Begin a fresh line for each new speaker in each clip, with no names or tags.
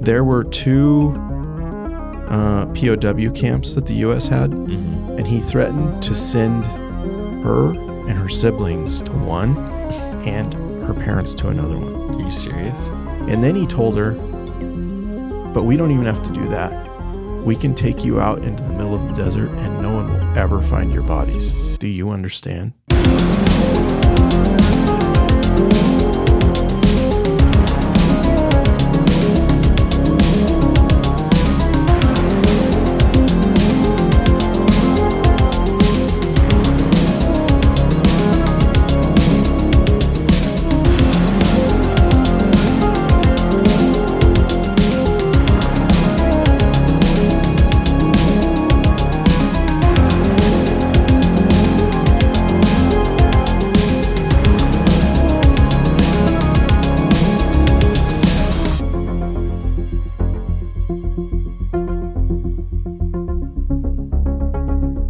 there were 2 POW camps that the U.S. had, and he threatened to send her and her siblings to one and her parents to another one.
Are you serious?
And then he told her, but we don't even have to do that. We can take you out into the middle of the desert and no one will ever find your bodies. Do you understand?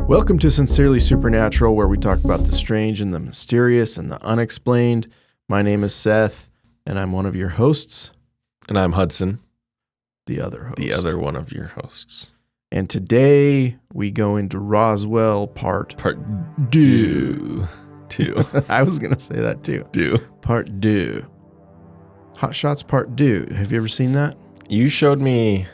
Welcome to Sincerely Supernatural, where we talk about the strange and the mysterious and the unexplained. My name is Seth, and I'm one of your hosts.
And I'm Hudson.
The other host.
The other one of your hosts.
And today we go into Roswell Part 2. I was going to say that too. Part 2. Hot Shots Part 2. Have you ever seen that?
You showed me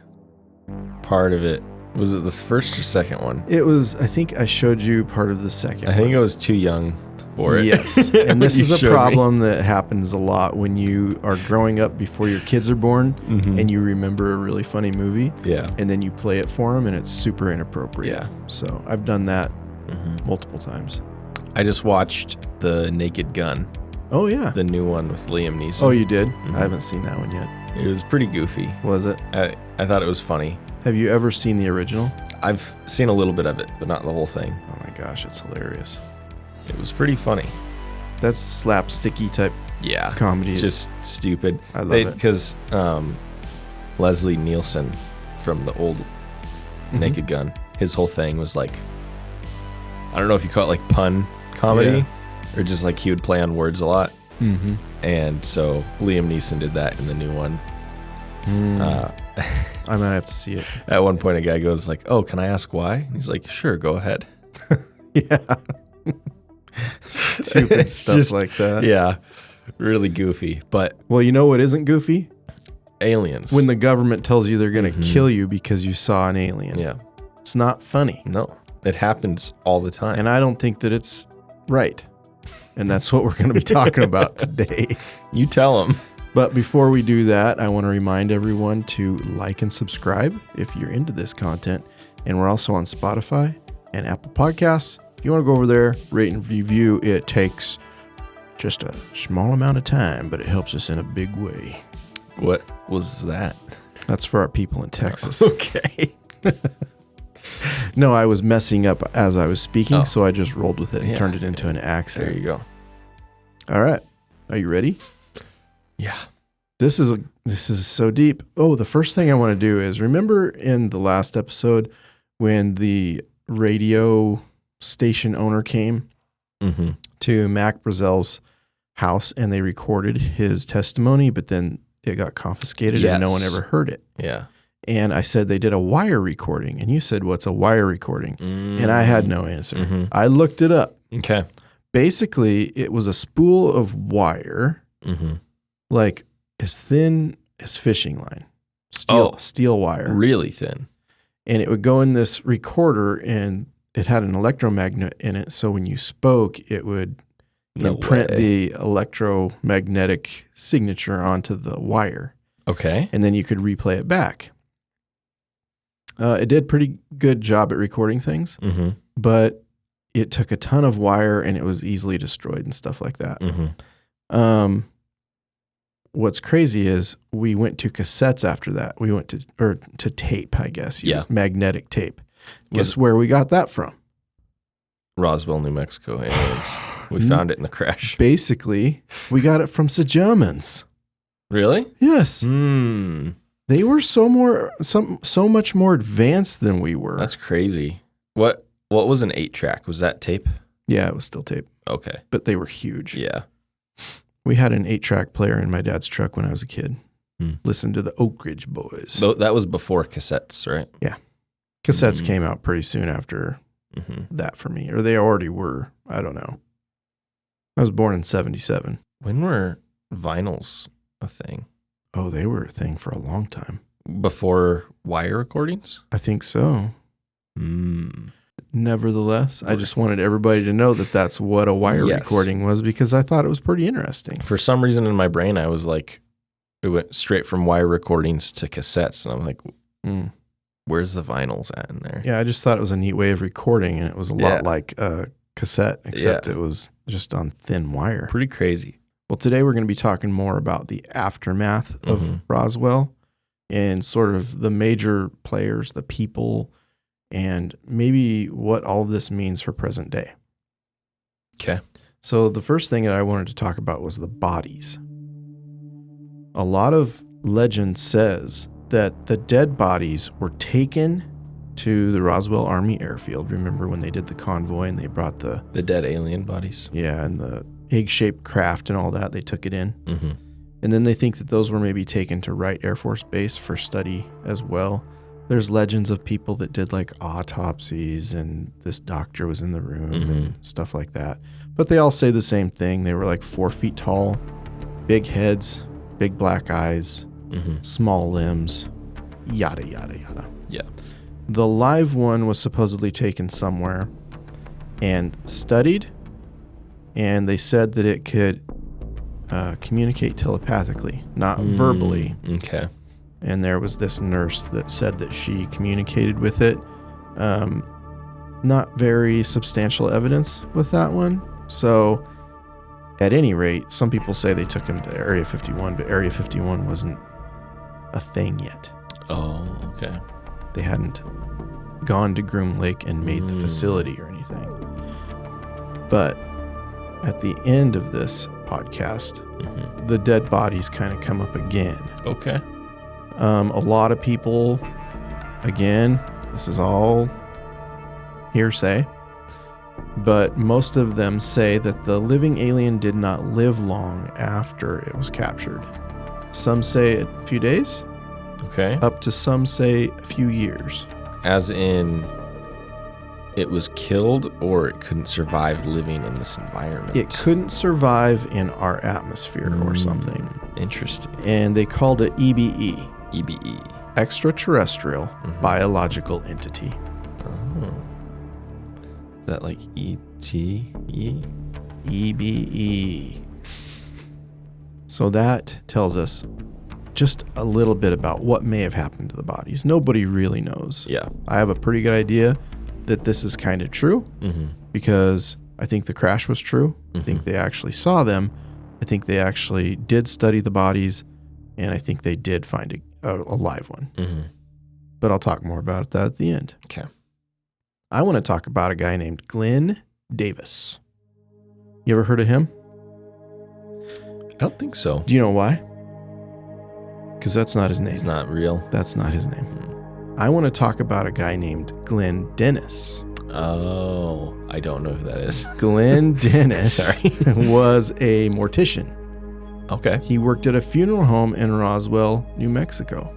part of it. Was it the first or second one?
It was, I think I showed you part of the second one.
I think I was too young for it.
Yes. And this is a problem that happens a lot when you are growing up before your kids are born and you remember a really funny movie.
Yeah.
And then you play it for them and it's super inappropriate.
Yeah.
So I've done that multiple times.
I just watched The Naked Gun.
Oh, yeah.
The new one with Liam Neeson.
Oh, you did? I haven't seen that one yet.
It was pretty goofy.
Was it?
I thought it was funny.
Have you ever seen the original?
I've seen a little bit of it, but not the whole thing.
Oh my gosh, it's hilarious.
It was pretty funny.
That's slapsticky type comedy.
Just stupid.
I love it.
Because Leslie Nielsen from the old Naked Gun, his whole thing was like, I don't know if you call it like pun comedy or just like he would play on words a lot. And so Liam Neeson did that in the new one.
I might have to see it.
At one point, a guy goes like, "Oh, can I ask why?" And he's like, "Sure, go ahead."
Yeah. Stupid stuff just, like that.
Yeah. Really goofy. But
well, you know what isn't goofy?
Aliens.
When the government tells you they're going to kill you because you saw an alien.
Yeah.
It's not funny.
No. It happens all the time.
And I don't think that it's right. And that's what we're going to be talking about today.
You tell them.
But before we do that, I want to remind everyone to like and subscribe if you're into this content. And we're also on Spotify and Apple Podcasts. If you want to go over there, rate and review, it takes just a small amount of time, but it helps us in a big way.
What was that?
That's for our people in Texas.
Okay.
No, I was messing up as I was speaking, so I just rolled with it and turned it into an accent.
There you go.
All right. Are you ready?
Yeah.
This is so deep. Oh, the first thing I want to do is remember in the last episode when the radio station owner came to Mac Brazel's house and they recorded his testimony, but then it got confiscated and no one ever heard it.
Yeah.
And I said they did a wire recording, and you said, "What's a wire recording?" And I had no answer. I looked it up.
Okay.
Basically, it was a spool of wire, like as thin as fishing line, steel wire.
Really thin.
And it would go in this recorder, and it had an electromagnet in it, so when you spoke, it would imprint the electromagnetic signature onto the wire.
Okay.
And then you could replay it back. It did a pretty good job at recording things, but it took a ton of wire and it was easily destroyed and stuff like that. What's crazy is we went to cassettes after that. We went to tape, I guess. Magnetic tape. Guess where we got that from?
Roswell, New Mexico aliens. We found it in the crash.
Basically, we got it from the Germans.
Really?
Yes. They were so much more advanced than we were.
That's crazy. What was an 8-track? Was that tape?
Yeah, it was still tape.
Okay.
But they were huge.
Yeah.
We had an 8-track player in my dad's truck when I was a kid. Listen to the Oak Ridge Boys.
So that was before cassettes, right?
Yeah. Cassettes came out pretty soon after that for me. Or they already were. I don't know. I was born in 77.
When were vinyls a thing?
Oh, they were a thing for a long time.
Before wire recordings?
I think so. Nevertheless, I just wanted everybody to know that that's what a wire recording was, because I thought it was pretty interesting.
For some reason in my brain, I was like, it went straight from wire recordings to cassettes. And I'm like, where's the vinyls at in there?
Yeah, I just thought it was a neat way of recording, and it was a lot like a cassette, except it was just on thin wire.
Pretty crazy.
Well, today we're going to be talking more about the aftermath of Roswell and sort of the major players, the people, and maybe what all of this means for present day.
Okay.
So the first thing that I wanted to talk about was the bodies. A lot of legend says that the dead bodies were taken to the Roswell Army Airfield. Remember when they did the convoy and they brought the
dead alien bodies?
Yeah, and the egg-shaped craft and all that. They took it in.
Mm-hmm.
And then they think that those were maybe taken to Wright Air Force Base for study as well. There's legends of people that did like autopsies, and this doctor was in the room and stuff like that. But they all say the same thing. They were like 4 feet tall, big heads, big black eyes, small limbs, yada, yada, yada.
Yeah.
The live one was supposedly taken somewhere and studied, and they said that it could communicate telepathically, not verbally.
Okay.
And there was this nurse that said that she communicated with it. Not very substantial evidence with that one. So at any rate, some people say they took him to Area 51, but Area 51 wasn't a thing yet.
Oh, okay.
They hadn't gone to Groom Lake and made the facility or anything. But at the end of this podcast, the dead bodies kind of come up again.
Okay.
A lot of people, again, this is all hearsay, but most of them say that the living alien did not live long after it was captured. Some say a few days.
Okay.
Up to some say a few years.
As in, it was killed, or it couldn't survive living in this environment?
It couldn't survive in our atmosphere or something.
Interesting.
And they called it EBE.
EBE.
Extraterrestrial biological entity.
Oh. Is that like ETE?
EBE. So that tells us just a little bit about what may have happened to the bodies. Nobody really knows.
Yeah.
I have a pretty good idea that this is kind of true because I think the crash was true. I think they actually saw them. I think they actually did study the bodies, and I think they did find a live one. But I'll talk more about that at the end.
Okay.
I want to talk about a guy named Glenn Davis. You ever heard of him?
I don't think so.
Do you know why? Because that's not his name.
It's not real.
That's not his name. I want to talk about a guy named Glenn Dennis.
Oh, I don't know who that is.
Glenn Dennis was a mortician.
Okay.
He worked at a funeral home in Roswell, New Mexico.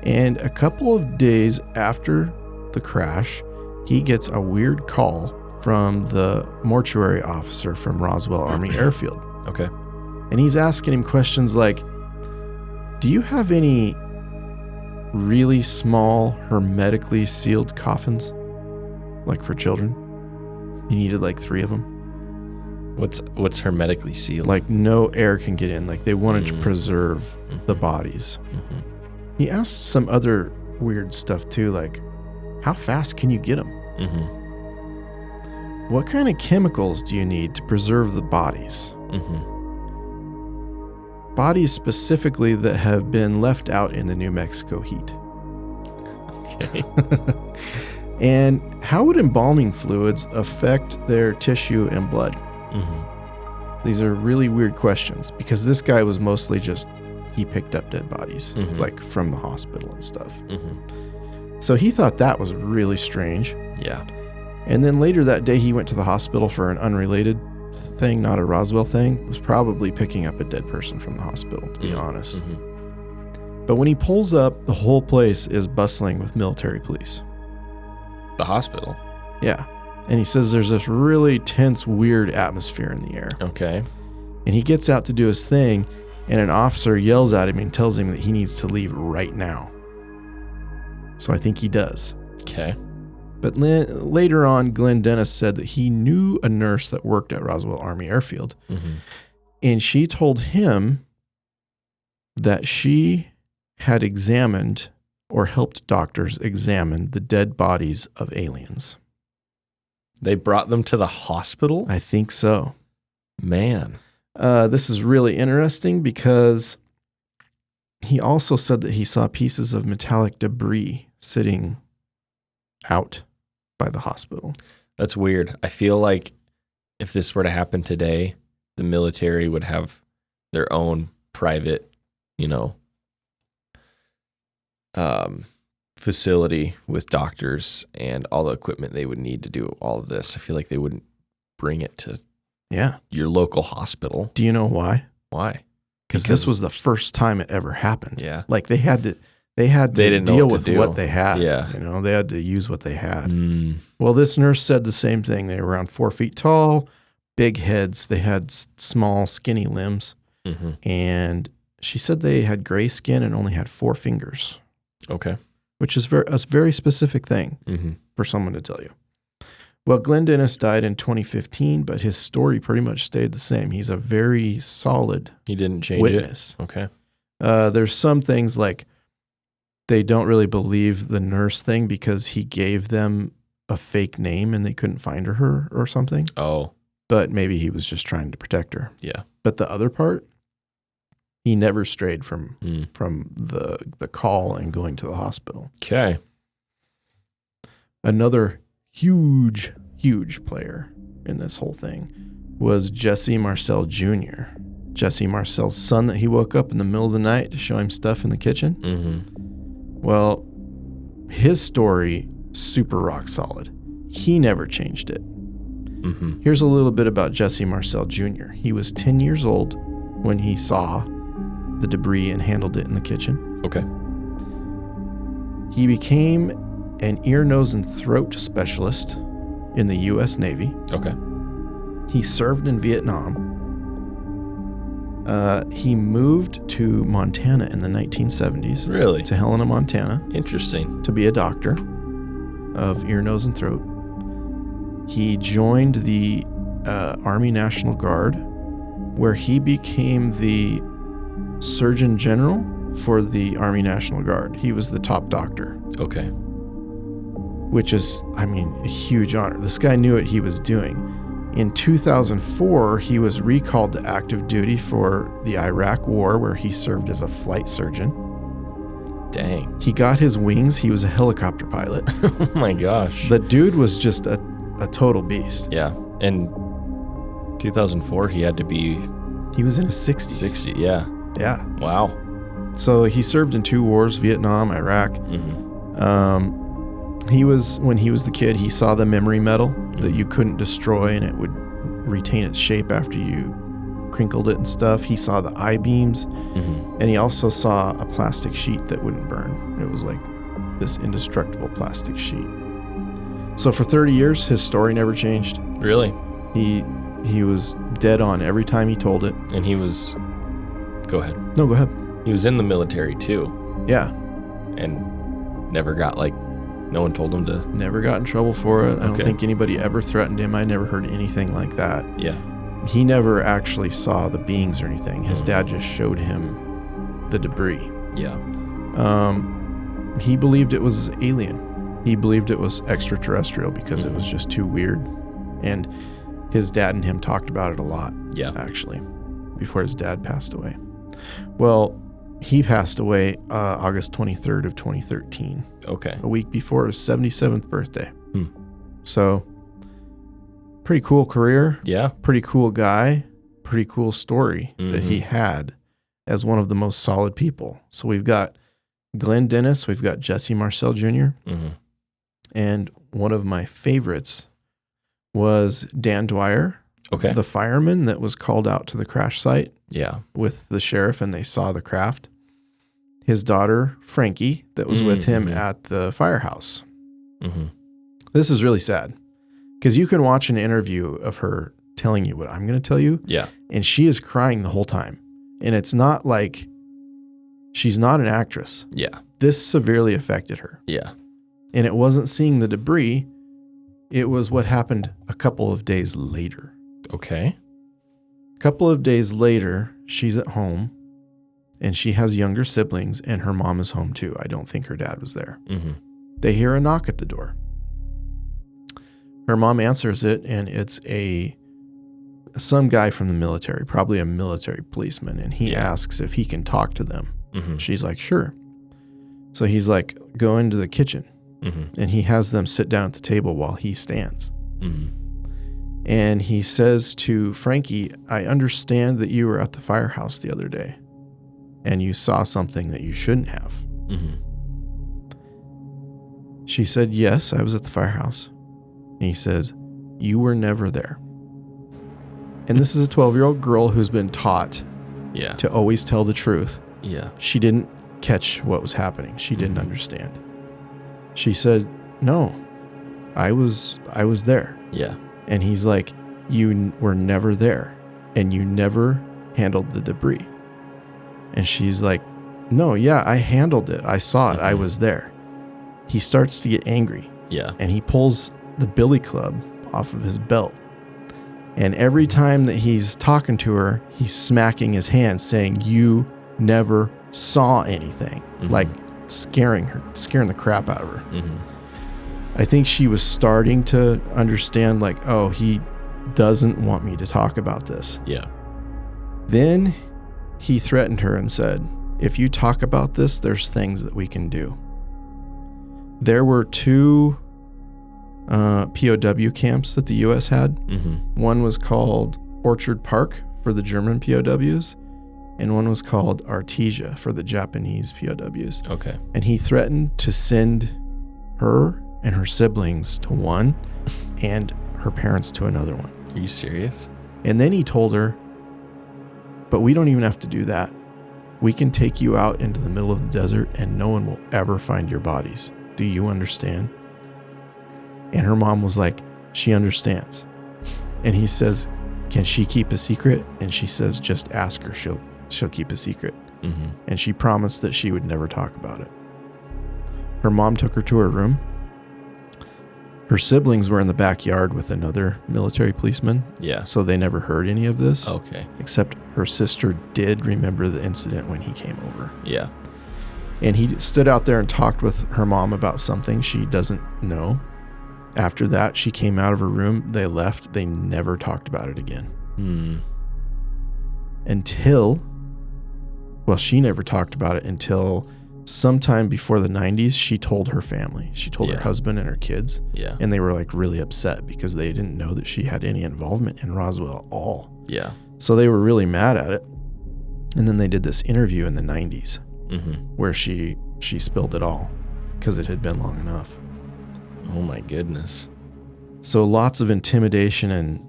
And a couple of days after the crash, he gets a weird call from the mortuary officer from Roswell Army Airfield.
Okay.
And he's asking him questions like, do you have any really small, hermetically sealed coffins? Like for children? He needed like 3 of them.
What's hermetically sealed?
Like no air can get in. Like they wanted to preserve the bodies. He asked some other weird stuff too, like how fast can you get them? What kind of chemicals do you need to preserve the bodies? Bodies specifically that have been left out in the New Mexico heat.
Okay.
And how would embalming fluids affect their tissue and blood? These are really weird questions because this guy was mostly just, he picked up dead bodies, like from the hospital and stuff. So he thought that was really strange.
Yeah.
And then later that day, he went to the hospital for an unrelated thing, not a Roswell thing. It was probably picking up a dead person from the hospital, to be honest. But when he pulls up, the whole place is bustling with military police.
The hospital.
Yeah. And he says there's this really tense, weird atmosphere in the air.
Okay.
And he gets out to do his thing, and an officer yells at him and tells him that he needs to leave right now. So I think he does.
Okay.
But later on, Glenn Dennis said that he knew a nurse that worked at Roswell Army Airfield.
Mm-hmm.
And she told him that she had examined or helped doctors examine the dead bodies of aliens.
They brought them to the hospital?
I think so.
Man.
This is really interesting because he also said that he saw pieces of metallic debris sitting out by the hospital.
That's weird. I feel like if this were to happen today, the military would have their own private, facility with doctors and all the equipment they would need to do all of this. I feel like they wouldn't bring it to your local hospital.
Do you know why?
Why?
Because this was the first time it ever happened.
Yeah.
Like they had to deal with what they had.
Yeah.
They had to use what they had.
Mm.
Well, this nurse said the same thing. They were around 4 feet tall, big heads. They had small, skinny limbs.
Mm-hmm.
And she said they had gray skin and only had 4 fingers.
Okay.
Which is a very specific thing for someone to tell you. Well, Glenn Dennis died in 2015, but his story pretty much stayed the same. He's a very solid
He didn't change
witness.
it? Okay.
There's some things like they don't really believe the nurse thing because he gave them a fake name and they couldn't find her or something.
Oh.
But maybe he was just trying to protect her.
Yeah.
But the other part, he never strayed from the call and going to the hospital.
Okay.
Another huge player in this whole thing was Jesse Marcel Jr. Jesse Marcel's son that he woke up in the middle of the night to show him stuff in the kitchen.
Mm-hmm.
Well, his story, super rock solid. He never changed it.
Mm-hmm.
Here's a little bit about Jesse Marcel Jr. He was 10 years old when he saw the debris and handled it in the kitchen.
Okay.
He became an ear, nose, and throat specialist in the U.S. Navy.
Okay.
He served in Vietnam. He moved to Montana in the 1970s.
Really?
To Helena, Montana.
Interesting.
To be a doctor of ear, nose, and throat. He joined the Army National Guard, where he became the Surgeon General for the Army National Guard. He was the top doctor.
Okay.
Which is, a huge honor. This guy knew what he was doing. In 2004, he was recalled to active duty for the Iraq War, where he served as a flight surgeon.
Dang.
He got his wings. He was a helicopter pilot.
Oh my gosh.
The dude was just a total beast.
Yeah. And 2004, he had to be...
He was in his 60s.
60, yeah.
Yeah.
Wow.
So he served in 2 wars, Vietnam, Iraq.
Mm-hmm.
When he was the kid, he saw the memory metal that you couldn't destroy and it would retain its shape after you crinkled it and stuff. He saw the I-beams, and he also saw a plastic sheet that wouldn't burn. It was like this indestructible plastic sheet. So for 30 years, his story never changed.
Really?
He was dead on every time he told it.
And he was... Go ahead.
No, go ahead.
He was in the military too.
Yeah.
And never got no one told him to...
Never got in trouble for it. I don't
Okay.
think anybody ever threatened him. I never heard anything like that.
Yeah.
He never actually saw the beings or anything. His dad just showed him the debris.
Yeah.
He believed it was alien. He believed it was extraterrestrial because it was just too weird. And his dad and him talked about it a lot.
Yeah.
Actually, before his dad passed away. Well, he passed away August 23rd of 2013.
Okay.
A week before his 77th birthday.
Hmm.
So, pretty cool career.
Yeah.
Pretty cool guy. Pretty cool story that he
Mm-hmm.
had as one of the most solid people. So we've got Glenn Dennis. We've got Jesse Marcel Jr.
Mm-hmm.
And one of my favorites was Dan Dwyer.
Okay.
The fireman that was called out to the crash site
Yeah.
with the sheriff and they saw the craft. his daughter, Frankie, that was with him at the firehouse.
Mm-hmm.
This is really sad because you can watch an interview of her telling you what I'm going to tell you.
Yeah.
And she is crying the whole time. And it's not like she's not an actress.
Yeah.
This severely affected her.
Yeah.
And it wasn't seeing the debris. It was what happened a couple of days later.
Okay.
A couple of days later, she's at home and she has younger siblings and her mom is home too. I don't think her dad was there.
Mm-hmm.
They hear a knock at the door. Her mom answers it and it's some guy from the military, probably a military policeman, and he asks if he can talk to them.
Mm-hmm.
She's like, sure. So he's like, go into the kitchen.
Mm-hmm.
And he has them sit down at the table while he stands.
Mm-hmm.
And he says to Frankie, I understand that you were at the firehouse the other day and you saw something that you shouldn't have.
Mm-hmm.
She said, yes, I was at the firehouse. And he says, you were never there. And this is a 12-year-old girl who's been taught to always tell the truth.
Yeah.
She didn't catch what was happening. She didn't understand. She said, no, I was there.
Yeah.
And he's like, you were never there and you never handled the debris. And she's like, no, yeah, I handled it. I saw it. I was there. He starts to get angry.
Yeah.
And he pulls the billy club off of his belt. And every time that he's talking to her, he's smacking his hand saying, you never saw anything. Like scaring the crap out of her.
Mm-hmm.
I think she was starting to understand, like, oh, he doesn't want me to talk about this.
Yeah.
Then he threatened her and said, if you talk about this, there's things that we can do. There were 2 POW camps that the U.S. had.
Mm-hmm.
One was called Orchard Park for the German POWs, and one was called Artesia for the Japanese POWs.
Okay.
And he threatened to send her and her siblings to one and her parents to another one.
Are you serious?
And then he told her, but we don't even have to do that. We can take you out into the middle of the desert and no one will ever find your bodies. Do you understand? And her mom was like, she understands. And he says, can she keep a secret? And she says, just ask her. She'll keep a secret.
Mm-hmm.
And she promised that she would never talk about it. Her mom took her to her room. Her siblings were in the backyard with another military policeman.
Yeah.
So they never heard any of this.
Okay.
Except her sister did remember the incident when he came over.
Yeah.
And he stood out there and talked with her mom about something she doesn't know. After that, she came out of her room. They left. They never talked about it again. Until, well, she never talked about it until sometime before the 90s. She told her family. She told her husband and her kids.
Yeah.
And they were like really upset because they didn't know that she had any involvement in Roswell at all.
Yeah.
So they were really mad at it. And then they did this interview in the 90s where she spilled it all because it had been long enough.
Oh my goodness.
So lots of intimidation and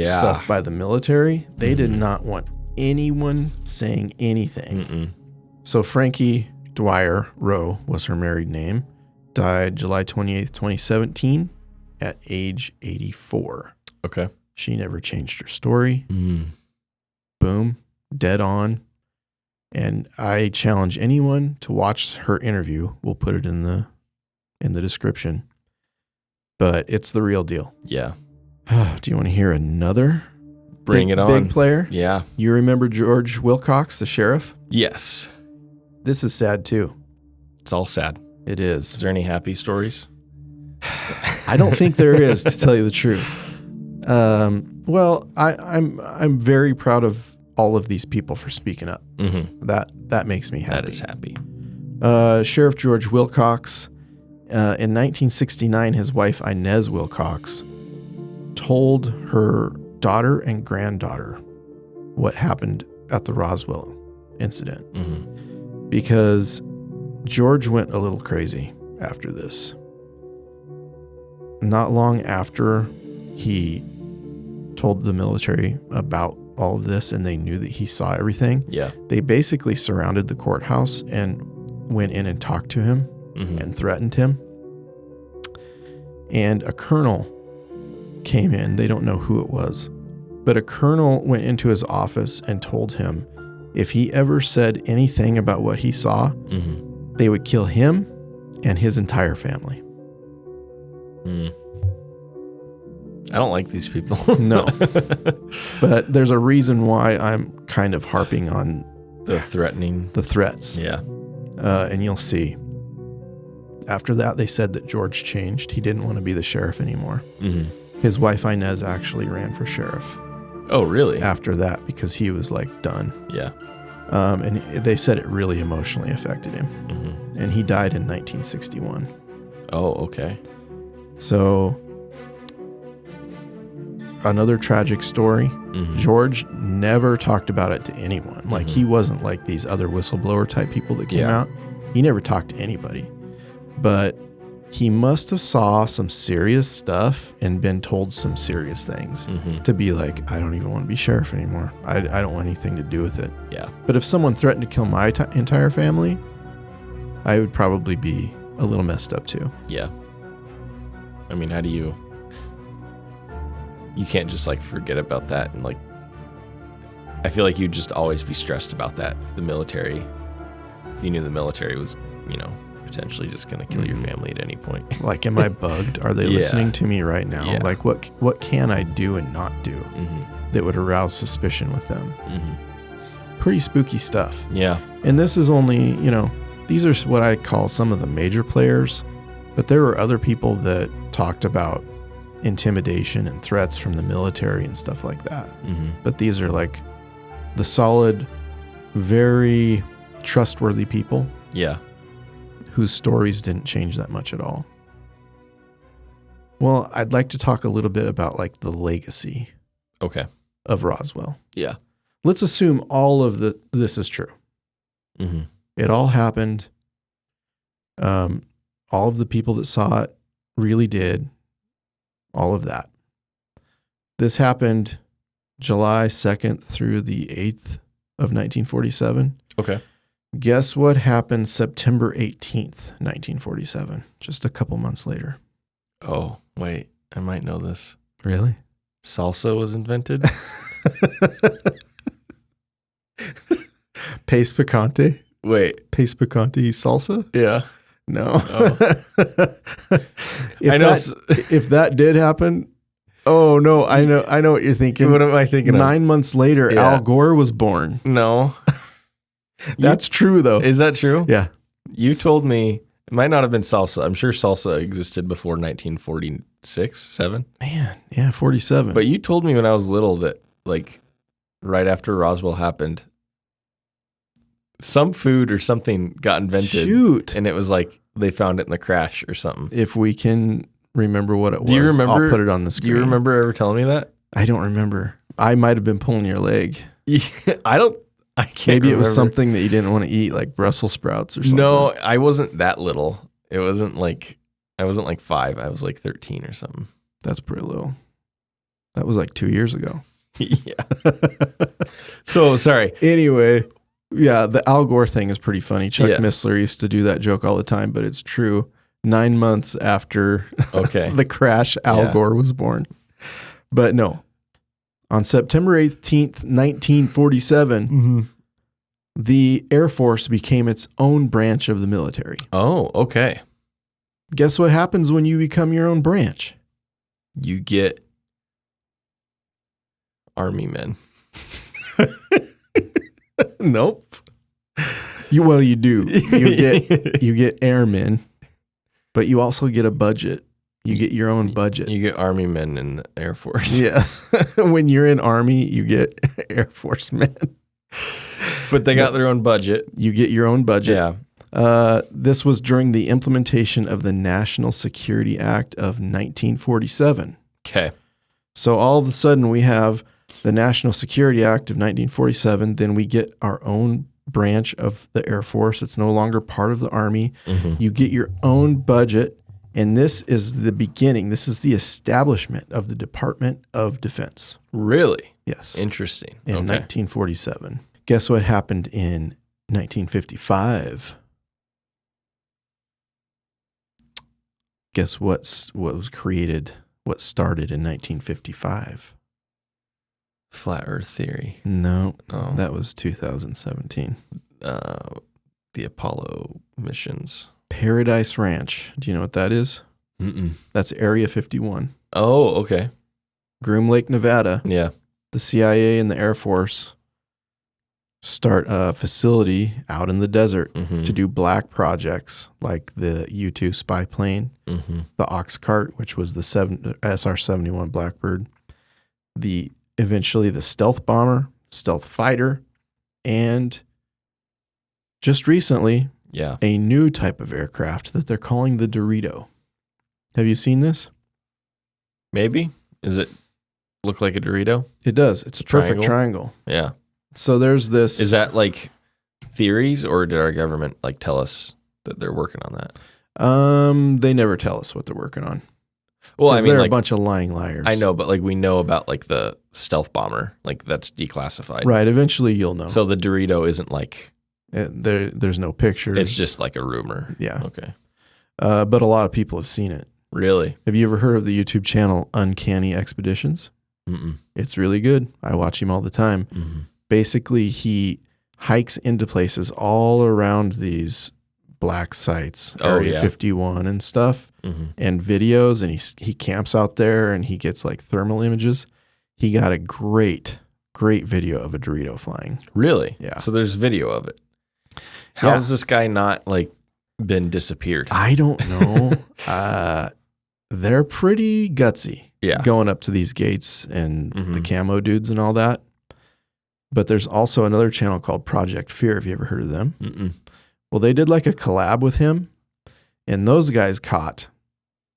stuff by the military. They did not want anyone saying anything. So Frankie Rowe was her married name. Died July 28th, 2017 at age 84.
Okay.
She never changed her story. Boom. Dead on. And I challenge anyone to watch her interview. We'll put it in the description. But it's the real deal.
Yeah.
Do you want to hear another
Bring it on.
Big player?
Yeah.
You remember George Wilcox, the sheriff?
Yes.
This is sad too.
It's all sad.
It is.
Is there any happy stories?
I don't think there is, to tell you the truth. Well, I'm very proud of all of these people for speaking up. That makes me happy.
That is happy.
Sheriff George Wilcox. In 1969, his wife Inez Wilcox told her daughter and granddaughter what happened at the Roswell incident because George went a little crazy after this. Not long after he told the military about all of this and they knew that he saw everything, they basically surrounded the courthouse and went in and talked to him
Mm-hmm.
and threatened him. And a colonel came in. They don't know who it was, but a colonel went into his office and told him if he ever said anything about what he saw,
Mm-hmm.
they would kill him and his entire family.
I don't like these people.
No. But there's a reason why I'm kind of harping on
The threatening.
the threats.
Yeah.
And you'll see. After that, they said that George changed. He didn't want to be the sheriff anymore.
Mm-hmm.
His wife Inez actually ran for sheriff
Oh, really?
after that because he was like done.
Yeah.
And they said it really emotionally affected him.
Mm-hmm.
And he died in 1961.
Oh, okay.
So another tragic story.
Mm-hmm.
George never talked about it to anyone. Like he wasn't like these other whistleblower type people that came
Yeah.
out. He never talked to anybody. But he must have saw some serious stuff and been told some serious things
Mm-hmm.
to be like, I don't even want to be sheriff anymore. I don't want anything to do with it.
Yeah.
But if someone threatened to kill my entire family, I would probably be a little messed up too.
Yeah. I mean, how do you can't just like forget about that and like, I feel like you'd just always be stressed about that if you knew the military was, potentially just going to kill your family at any point.
Like, am I bugged? Are they
Yeah.
listening to me right now?
Yeah.
Like, what can I do and not do
Mm-hmm.
that would arouse suspicion with them?
Mm-hmm.
Pretty spooky stuff.
Yeah.
And this is only, these are what I call some of the major players, but there were other people that talked about intimidation and threats from the military and stuff like that.
Mm-hmm.
But these are like the solid, very trustworthy people
Yeah.
whose stories didn't change that much at all. Well, I'd like to talk a little bit about like the legacy
Okay.
of Roswell.
Yeah.
Let's assume all of this is true.
Mm-hmm.
It all happened. All of the people that saw it really did. All of that. This happened July 2nd through the 8th of 1947.
Okay.
Guess what happened September 18th, 1947? Just a couple months later.
Oh, wait. I might know this.
Really?
Salsa was invented?
Pace picante?
Wait.
Pace picante salsa?
Yeah.
No.
Oh.
If
I know.
if that did happen, oh no, I know what you're thinking.
What am I thinking of?
9 months later,
Yeah.
Al Gore was born.
No.
That's true though.
Is that true?
Yeah.
You told me it might not have been salsa. I'm sure salsa existed before 1946, 7.
Man, yeah, 47.
But you told me when I was little that, like, right after Roswell happened, some food or something got invented.
Shoot.
And it was like they found it in the crash or something.
If we can remember what it was,
Do you remember?
I'll put it on the
Do
screen.
you remember ever telling me that?
I don't remember. I might have been pulling your leg.
I can't
Maybe it was
remember.
something that you didn't want to eat, like Brussels sprouts or something.
No, I wasn't that little. It wasn't like, I wasn't like 5. I was like 13 or something.
That's pretty little. That was like 2 years ago.
Yeah. So, sorry.
Anyway, yeah, the Al Gore thing is pretty funny. Chuck
Yeah.
Missler used to do that joke all the time, but it's true. 9 months after
Okay.
the crash, Al
Yeah.
Gore was born. But no. On September 18th, 1947, the Air Force became its own branch of the military.
Oh, okay.
Guess what happens when you become your own branch?
You get army men.
Nope. You do. You get airmen, but you also get a budget. You get your own budget.
You get army men in the Air Force.
Yeah. When you're in Army, you get Air Force men.
But they got their own budget.
You get your own budget.
Yeah.
This was during the implementation of the National Security Act of 1947.
Okay.
So all of a sudden we have the National Security Act of 1947. Then we get our own branch of the Air Force. It's no longer part of the Army.
Mm-hmm.
You get your own budget. And this is the beginning. This is the establishment of the Department of Defense.
Really?
Yes.
Interesting.
In
Okay.
1947. Guess what happened in 1955? Guess what was created, what started in 1955?
Flat Earth theory.
No,
Oh.
that was 2017.
The Apollo missions.
Paradise Ranch. Do you know what that is?
Mm-mm.
That's Area 51.
Oh, okay.
Groom Lake, Nevada.
Yeah.
The CIA and the Air Force start a facility out in the desert to do black projects like the U-2 spy plane, the Ox Cart, which was the SR-71 Blackbird, eventually the stealth bomber, stealth fighter, and just recently, a new type of aircraft that they're calling the Dorito. Have you seen this?
Maybe. Does it look like a Dorito?
It does. It's a perfect triangle.
Yeah.
So there's this.
Is that like theories, or did our government like tell us that they're working on that?
They never tell us what they're working on.
Well, I mean,
they're
like,
a bunch of lying liars.
I know, but like we know about like the stealth bomber, like that's declassified.
Right. Eventually you'll know.
So the Dorito isn't like
there's no pictures.
It's just like a rumor.
Yeah.
Okay.
But a lot of people have seen it.
Really?
Have you ever heard of the YouTube channel Uncanny Expeditions?
Mm-mm.
It's really good. I watch him all the time.
Mm-hmm.
Basically, he hikes into places all around these black sites, Area 51 and stuff, and videos, and he camps out there and he gets like thermal images. He got a great video of a Dorito flying.
Really?
Yeah.
So there's video of it. How has this guy not like been disappeared?
I don't know. They're pretty gutsy.
Yeah.
Going up to these gates and the camo dudes and all that. But there's also another channel called Project Fear. Have you ever heard of them?
Mm-mm.
Well, they did like a collab with him, and those guys caught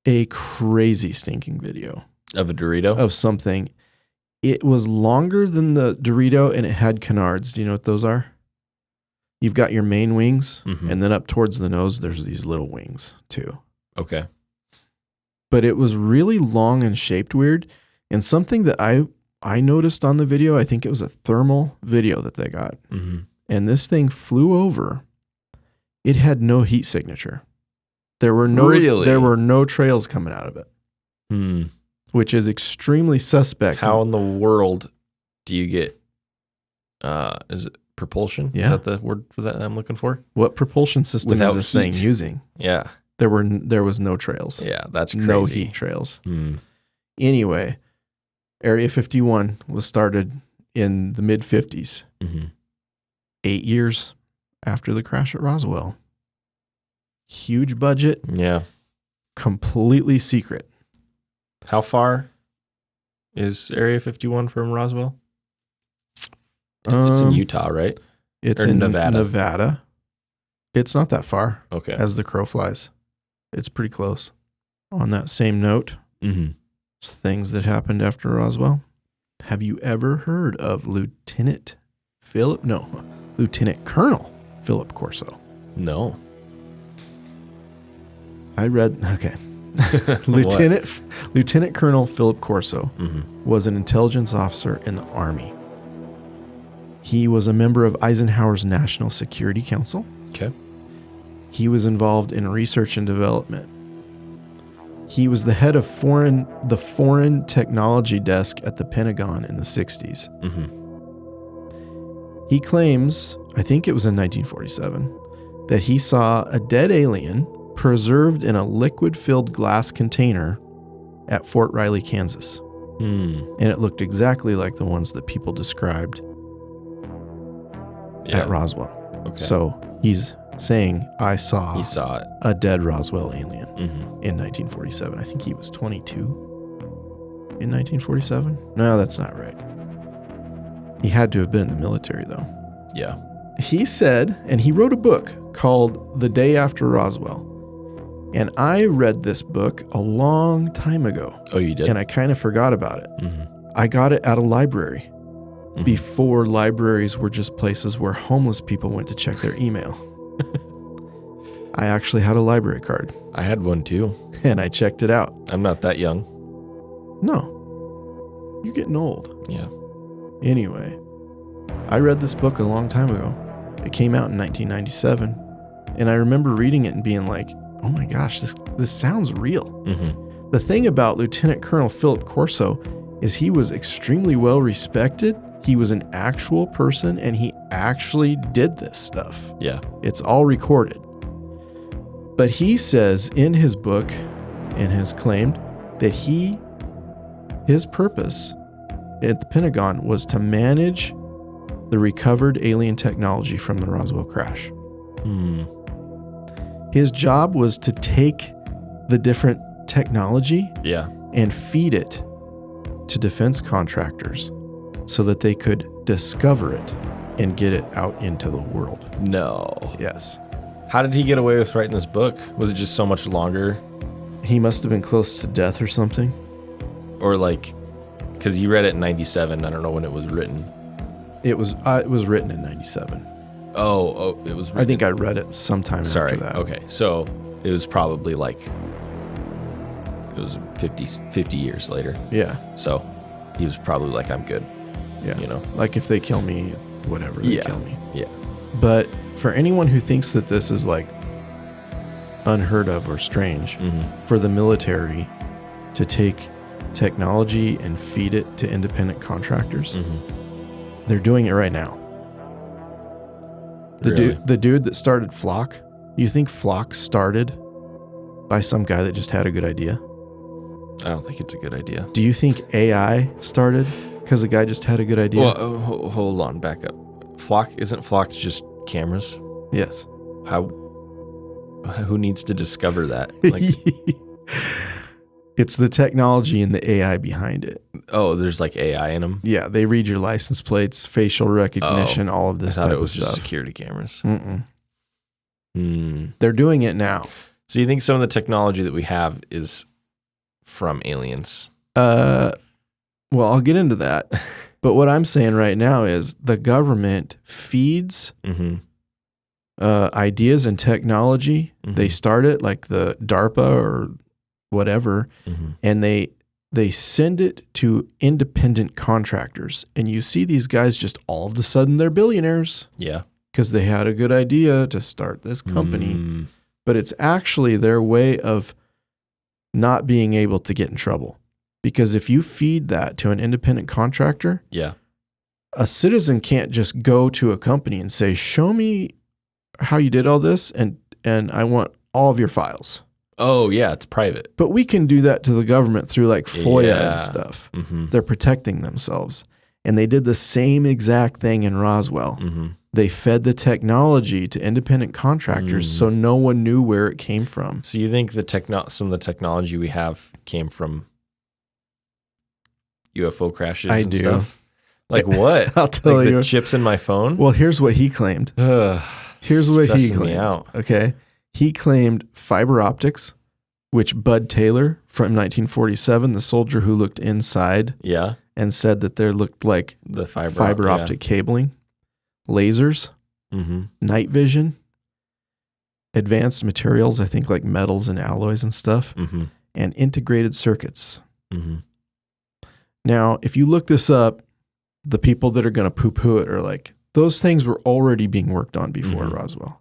a crazy stinking video
Of a Dorito?
of something. It was longer than the Dorito, and it had canards. Do you know what those are? You've got your main wings, and then up towards the nose, there's these little wings too.
Okay.
But it was really long and shaped weird. And something that I noticed on the video, I think it was a thermal video that they got. And this thing flew over. It had no heat signature. There were no trails coming out of it. Which is extremely suspect.
How in the world do you get is it propulsion?
Yeah.
Is that the word for that I'm looking for?
What propulsion system
Without
is this
heat.
thing using?
Yeah.
There was no trails.
Yeah, that's crazy.
No heat trails. Anyway, Area 51 was started in the mid-50s, 8 years after the crash at Roswell. Huge budget.
Yeah.
Completely secret.
How far is Area 51 from Roswell? It's in Utah, right?
It's
Or
in
Nevada.
Nevada. It's not that far
Okay.
as the crow flies. It's pretty close. On that same note, things that happened after Roswell. Have you ever heard of Lieutenant Colonel Philip Corso?
No.
Okay. Lieutenant Colonel Philip Corso was an intelligence officer in the Army. He was a member of Eisenhower's National Security Council.
Okay.
He was involved in research and development. He was the head of the Foreign Technology Desk at the Pentagon in the 60s. He claims, I think it was in 1947, that he saw a dead alien preserved in a liquid-filled glass container at Fort Riley, Kansas. And it looked exactly like the ones that people described at Roswell. Okay. So he's saying, I saw
it.
A dead Roswell alien in 1947. I think he was 22 in 1947. No, that's not right. He had to have been in the military, though.
Yeah.
He said, and he wrote a book called The Day After Roswell. And I read this book a long time ago.
Oh, you did?
And I kind of forgot about it. I got it at a library before libraries were just places where homeless people went to check their email. I actually had a library card.
I had one too.
And I checked it out.
I'm not that young.
No. You're getting old.
Yeah.
Anyway, I read this book a long time ago. It came out in 1997. And I remember reading it and being like, oh my gosh, this sounds real.
Mm-hmm.
The thing about Lieutenant Colonel Philip Corso is he was extremely well respected. He was an actual person, and he actually did this stuff.
Yeah.
It's all recorded. But he says in his book and has claimed that his purpose at the Pentagon was to manage the recovered alien technology from the Roswell crash. His job was to take the different technology and feed it to defense contractors so that they could discover it and get it out into the world.
No.
Yes.
How did he get away with writing this book? Was it just so much longer?
He must have been close to death or something.
Or like, because he read it in 97. I don't know when it was written.
It was written in 97.
Oh, it was written.
I think I read it sometime after that.
Okay. So it was probably like, it was 50 years later.
Yeah.
So he was probably like, I'm good.
Yeah.
You know?
Like if they kill me, whatever, they kill me.
Yeah.
But for anyone who thinks that this is like unheard of or strange, for the military to take technology and feed it to independent contractors, they're doing it right now. The dude that started Flock, you think Flock started by some guy that just had a good idea?
I don't think it's a good idea.
Do you think AI started because a guy just had a good idea?
Well, hold on, back up. Isn't Flock just cameras?
Yes.
Who needs to discover that? Like,
it's the technology and the AI behind it.
oh, there's like AI in them?
Yeah, they read your license plates, facial recognition, all of this
I
type
thought it
of
was just
stuff.
security cameras.
They're doing it now.
So you think some of the technology that we have is from aliens?
Well, I'll get into that. But what I'm saying right now is the government feeds ideas and technology. They start it like the DARPA or whatever, and they send it to independent contractors. And you see these guys just all of a sudden they're billionaires.
Yeah.
Because they had a good idea to start this company. But it's actually their way of not being able to get in trouble. Because if you feed that to an independent contractor, a citizen can't just go to a company and say, show me how you did all this, and I want all of your files.
Oh, yeah, it's private.
But we can do that to the government through like FOIA and stuff. They're protecting themselves. And they did the same exact thing in Roswell. They fed the technology to independent contractors so no one knew where it came from.
So you think some of the technology we have came from UFO crashes and stuff? Like what?
I'll tell
like
you.
The chips in my phone?
Well, here's what he claimed. Here's what he claimed.
Me out.
Okay. He claimed fiber optics, which Bud Taylor from 1947, the soldier who looked inside and said that there looked like
the
fiber optic cabling, lasers, night vision, advanced materials, I think like metals and alloys and stuff, and integrated circuits. Now, if you look this up, the people that are going to poo-poo it are like, those things were already being worked on before Roswell.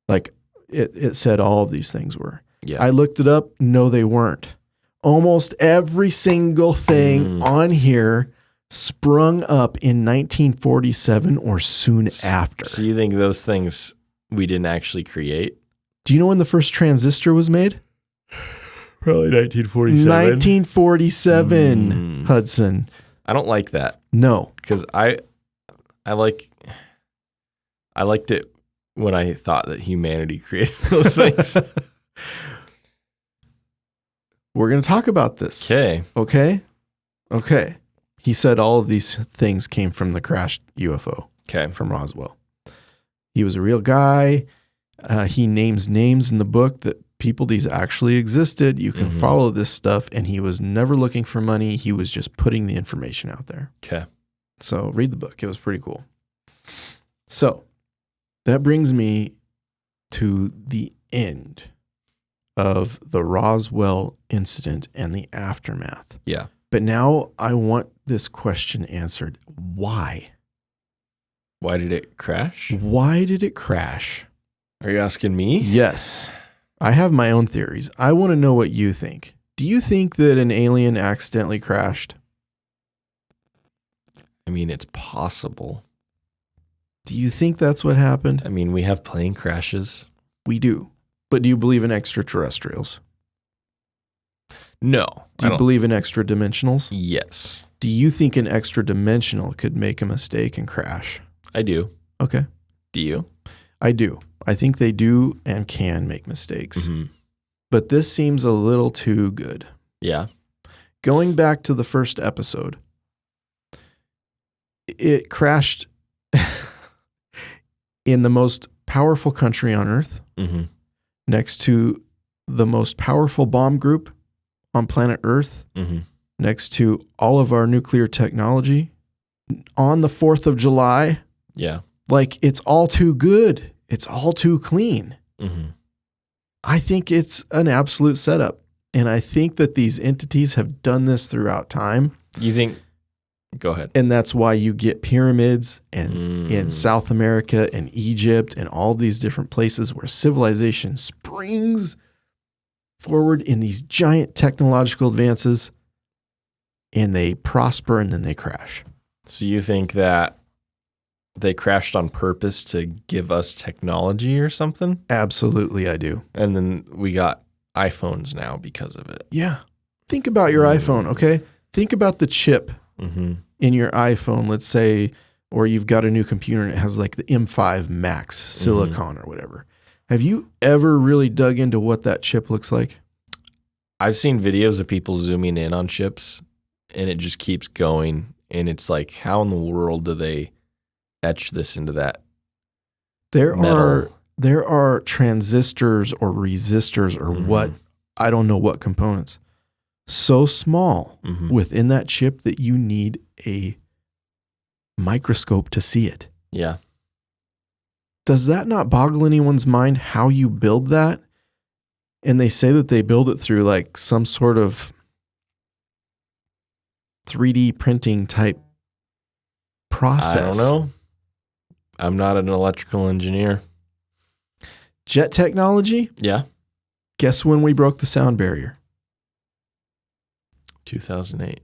Like it said all of these things were.
Yeah.
I looked it up. No, they weren't. Almost every single thing on here sprung up in 1947 or soon after.
So you think those things we didn't actually create?
Do you know when the first transistor was made?
Probably 1947.
1947, Hudson.
I don't like that.
No.
Because I liked it when I thought that humanity created those things.
We're going to talk about this.
Okay.
Okay. He said all of these things came from the crashed UFO.
Okay.
From Roswell. He was a real guy. He names names in the book that these actually existed. You can follow this stuff. And he was never looking for money. He was just putting the information out there.
Okay.
So read the book. It was pretty cool. So that brings me to the end of the Roswell incident and the aftermath.
Yeah.
But now I want this question answered. Why?
Why did it crash?
Why did it crash?
Are you asking me?
Yes. I have my own theories. I want to know what you think. Do you think that an alien accidentally crashed?
I mean, it's possible.
Do you think that's what happened?
I mean, we have plane crashes.
We do. But do you believe in extraterrestrials?
No.
Do you believe in extra dimensionals?
Yes.
Do you think an extra dimensional could make a mistake and crash?
I do.
Okay.
Do you?
I do. I think they do and can make mistakes.
Mm-hmm.
But this seems a little too good.
Yeah.
Going back to the first episode, it crashed in the most powerful country on Earth, next to the most powerful bomb group on planet Earth, next to all of our nuclear technology, on the 4th of July.
Yeah.
Like, it's all too good. It's all too clean. I think it's an absolute setup. And I think that these entities have done this throughout time.
You think? Go ahead.
And that's why you get pyramids and in South America and Egypt and all these different places where civilization springs forward in these giant technological advances, and they prosper and then they crash.
So you think that they crashed on purpose to give us technology or something?
Absolutely, I do.
And then we got iPhones now because of it.
Yeah. Think about your iPhone, okay? Think about the chip in your iPhone, let's say, or you've got a new computer and it has like the M5 Max silicon or whatever. Have you ever really dug into what that chip looks like?
I've seen videos of people zooming in on chips and it just keeps going. And it's like, how in the world do they etch this into that metal?
There are transistors or resistors or what, I don't know what components, so small within that chip that you need a microscope to see it.
Yeah.
Does that not boggle anyone's mind how you build that? And they say that they build it through like some sort of 3D printing type process.
I don't know. I'm not an electrical engineer.
Jet technology?
Yeah.
Guess when we broke the sound barrier?
2008.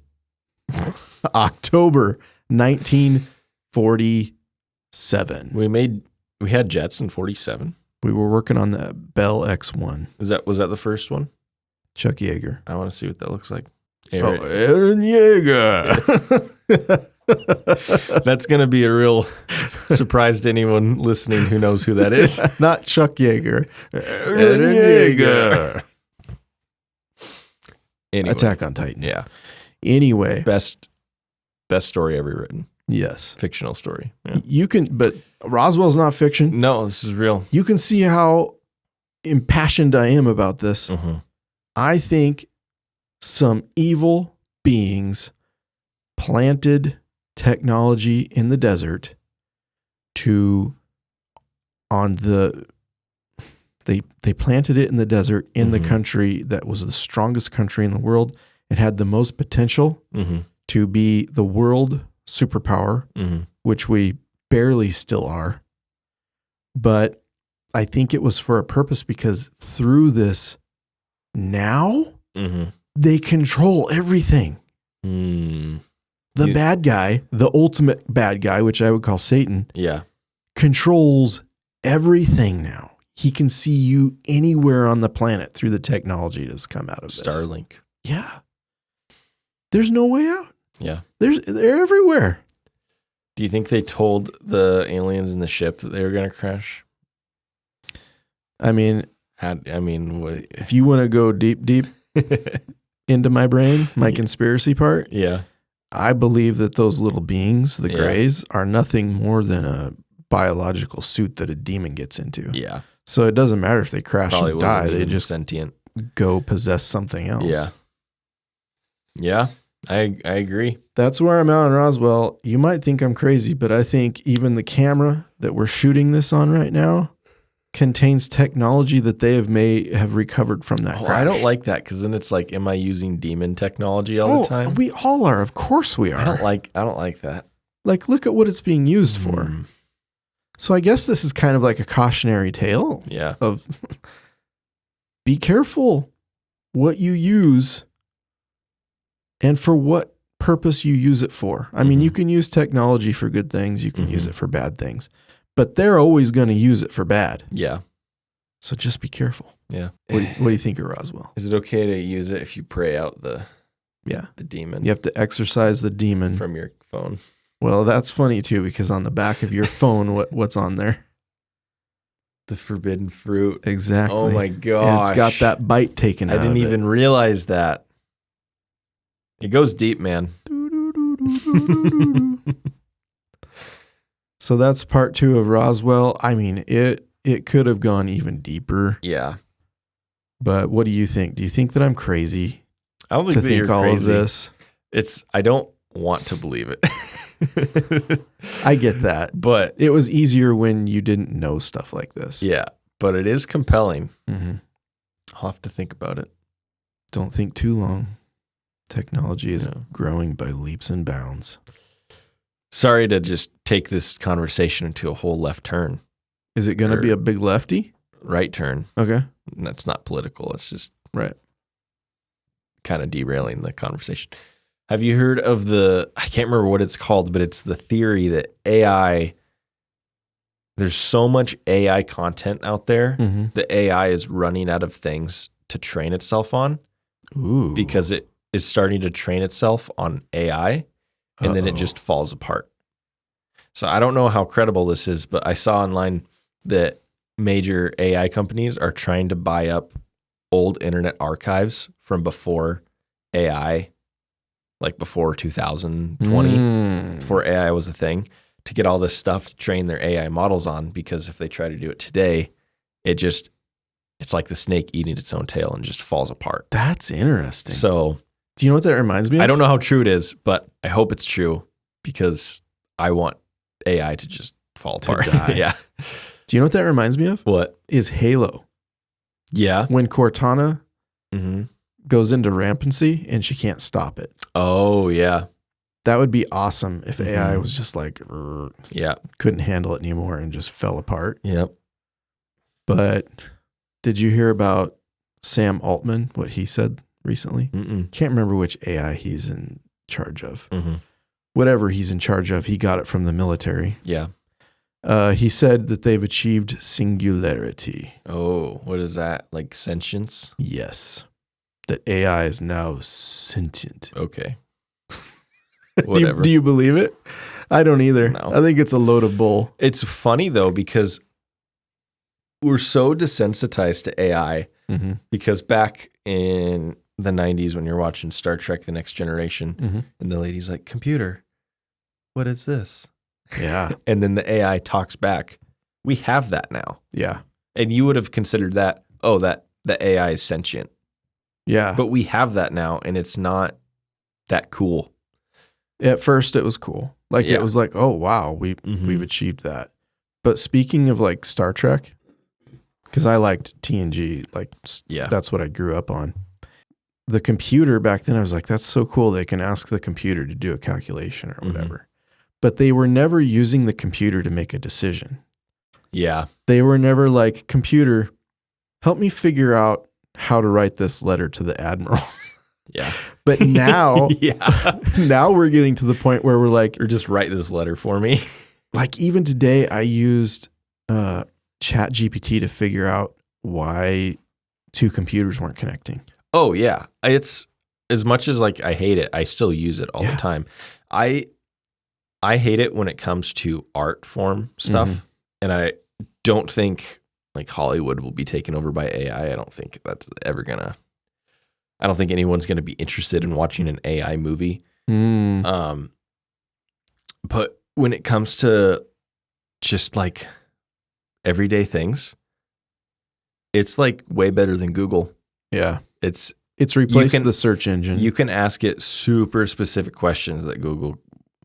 October 1947.
We had jets in 47.
We were working on the Bell X-1.
Was that the first one?
Chuck Yeager.
I want to see what that looks like.
Aaron Yeager.
That's going to be a real surprise to anyone listening who knows who that is.
Not Chuck Yeager. Aaron Yeager.
Anyway.
Attack on Titan.
Yeah.
Anyway.
Best story ever written.
Yes.
Fictional story. Yeah.
But Roswell's not fiction.
No, this is real.
You can see how impassioned I am about this. I think some evil beings planted technology in the desert they planted it in the desert in the country that was the strongest country in the world. It had the most potential to be the world superpower, which we barely still are. But I think it was for a purpose because through this now, they control everything. The bad guy, the ultimate bad guy, which I would call Satan, controls everything now. He can see you anywhere on the planet through the technology that's come out of this.
Starlink.
Yeah. There's no way out.
Yeah.
They're everywhere.
Do you think they told the aliens in the ship that they were going to crash?
I mean,
what?
If you want to go deep into my brain, my conspiracy part, I believe that those little beings, the Greys, are nothing more than a biological suit that a demon gets into.
Yeah.
So it doesn't matter if they crash
Probably
and die. They
even
just
sentient.
Go possess something else.
Yeah. Yeah, I agree.
That's where I'm at in Roswell. You might think I'm crazy, but I think even the camera that we're shooting this on right now contains technology that they have recovered from that crash.
I don't like that because then it's like, am I using demon technology all the time?
We all are. Of course we are.
I don't like that.
Like, look at what it's being used for. So I guess this is kind of like a cautionary tale.
Yeah.
Of be careful what you use and for what purpose you use it for. I mean, you can use technology for good things. You can use it for bad things, but they're always going to use it for bad.
Yeah.
So just be careful.
Yeah.
What do you think of Roswell?
Is it okay to use it if you pray out the demon?
You have to exorcise the demon
from your phone.
Well, that's funny too, because on the back of your phone, what's on there?
The forbidden fruit.
Exactly.
Oh my gosh.
And it's got that bite taken out of it.
I didn't even realize that. It goes deep, man.
So that's part 2 of Roswell. I mean, it could have gone even deeper.
Yeah.
But what do you think? Do you think that I'm crazy?
I don't think that you're
all
crazy.
of this?
I don't want to believe it.
I get that.
But
it was easier when you didn't know stuff like this.
Yeah. But it is compelling.
Mm-hmm.
I'll have to think about it.
Don't think too long. Technology is growing by leaps and bounds.
Sorry to just take this conversation into a whole left turn.
Is it going to be a big lefty?
Right turn.
Okay.
And that's not political. It's just
right.
Kind of derailing the conversation. Have you heard of I can't remember what it's called, but it's the theory that there's so much AI content out there that AI is running out of things to train itself on.
Ooh.
Because it is starting to train itself on AI and then it just falls apart. So I don't know how credible this is, but I saw online that major AI companies are trying to buy up old internet archives from before AI, like before 2020, before AI was a thing, to get all this stuff to train their AI models on, because if they try to do it today, it's like the snake eating its own tail and just falls apart.
That's interesting.
So
do you know what that reminds me of?
I don't know how true it is, but I hope it's true because I want AI to just fall apart. Yeah.
Do you know what that reminds me of?
What?
Is Halo.
Yeah.
When Cortana goes into rampancy and she can't stop it.
Oh, yeah.
That would be awesome if AI was just like, couldn't handle it anymore and just fell apart.
Yep.
But did you hear about Sam Altman, what he said recently? Can't remember which AI he's in charge of. Whatever he's in charge of, he got it from the military.
Yeah.
He said that they've achieved singularity.
Oh, what is that? Like sentience?
Yes. That AI is now sentient.
Okay.
Whatever. Do you believe it? I don't either.
No.
I think it's a load of bull.
It's funny though, because we're so desensitized to AI because back in the 90s when you're watching Star Trek The Next Generation and the lady's like, computer, what is this?
Yeah.
And then the AI talks back. We have that now.
Yeah.
And you would have considered that, that the AI is sentient.
Yeah.
But we have that now and it's not that cool.
At first it was cool. Like it was like, oh wow, we've achieved that. But speaking of like Star Trek, because I liked TNG, that's what I grew up on. The computer back then, I was like, that's so cool. They can ask the computer to do a calculation or whatever. But they were never using the computer to make a decision.
Yeah.
They were never like, computer, help me figure out how to write this letter to the admiral.
Yeah.
But now, now we're getting to the point where we're like,
or just write this letter for me.
Like even today, I used Chat GPT to figure out why 2 computers weren't connecting.
Oh yeah. It's as much as like I hate it, I still use it all the time. I hate it when it comes to art form stuff. And I don't think like Hollywood will be taken over by AI. I don't think that's ever I don't think anyone's going to be interested in watching an AI movie. But when it comes to just like everyday things, it's like way better than Google.
Yeah.
It's
replaced the search engine.
You can ask it super specific questions that Google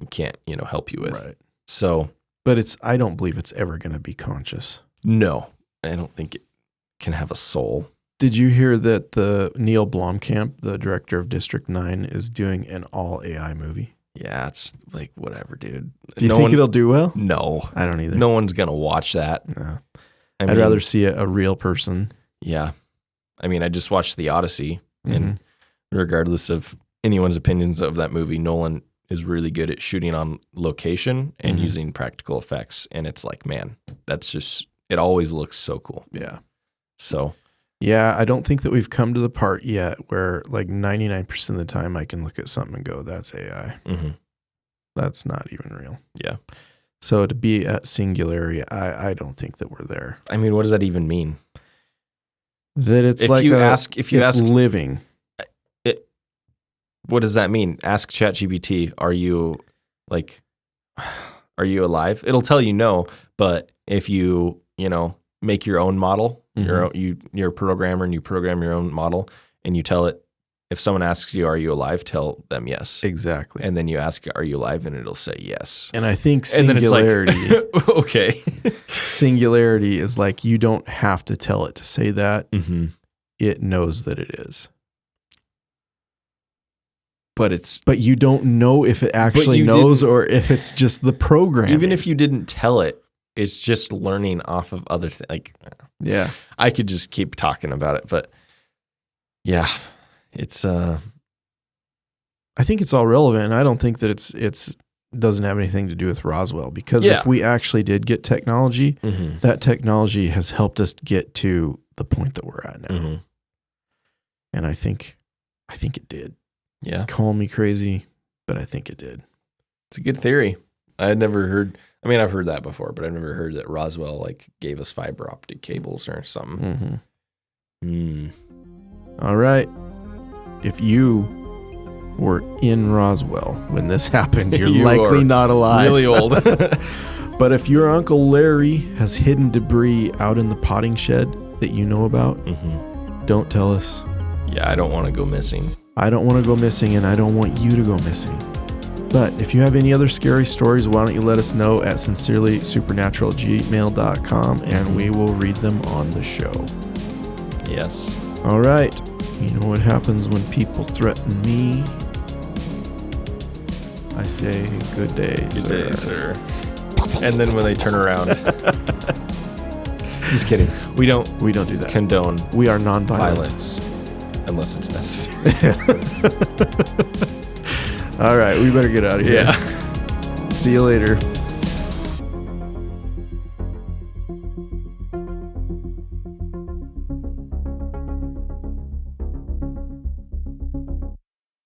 can't, help you with.
Right.
So,
but I don't believe it's ever going to be conscious.
No, I don't think it can have a soul.
Did you hear that the Neil Blomkamp, the director of District 9, is doing an all AI movie?
Yeah, it's like whatever, dude.
Do you think it'll do well?
No.
I don't either.
No one's going to watch that.
No. I'd rather see a real person.
Yeah. I mean, I just watched The Odyssey, and regardless of anyone's opinions of that movie, Nolan is really good at shooting on location and using practical effects. And it's like, man, that's just, it always looks so cool.
Yeah.
So,
yeah, I don't think that we've come to the part yet where like 99% of the time I can look at something and go, that's AI. That's not even real.
Yeah.
So to be at singularity, I don't think that we're there.
I mean, what does that even mean?
That it's
If
like
you
it's
ask
living.
What does that mean? Ask ChatGPT, are you alive? It'll tell you no, but if you make your own model, you're a programmer and you program your own model and you tell it, if someone asks you, are you alive? Tell them yes.
Exactly.
And then you ask, are you alive? And it'll say yes.
And I think singularity,
and then it's like, okay.
Singularity is like, you don't have to tell it to say that. It knows that it is. But you don't know if it actually knows or if it's just the program.
Even if you didn't tell it, it's just learning off of other things. Like,
yeah,
I could just keep talking about it, but yeah, it's.
I think it's all relevant. I don't think that it's doesn't have anything to do with Roswell, because if we actually did get technology, that technology has helped us get to the point that we're at now. And I think it did.
Yeah.
Call me crazy, but I think it did.
It's a good theory. I had never heard, I mean, I've heard that before, but I've never heard that Roswell like gave us fiber optic cables or something.
All right. If you were in Roswell when this happened, you're likely not alive.
Really old.
But if your Uncle Larry has hidden debris out in the potting shed that you know about, don't tell us.
Yeah, I don't want to go missing.
I don't want to go missing, and I don't want you to go missing. But if you have any other scary stories, why don't you let us know at sincerelysupernatural@gmail.com, and we will read them on the show.
Yes.
All right. You know what happens when people threaten me? I say, good day,
sir. Good day, sir. And then when they turn around. Just kidding. We don't
do that.
Condone.
We are nonviolent.
Violence. Unless it's necessary.
All right, we better get out of here.
Yeah.
See you later.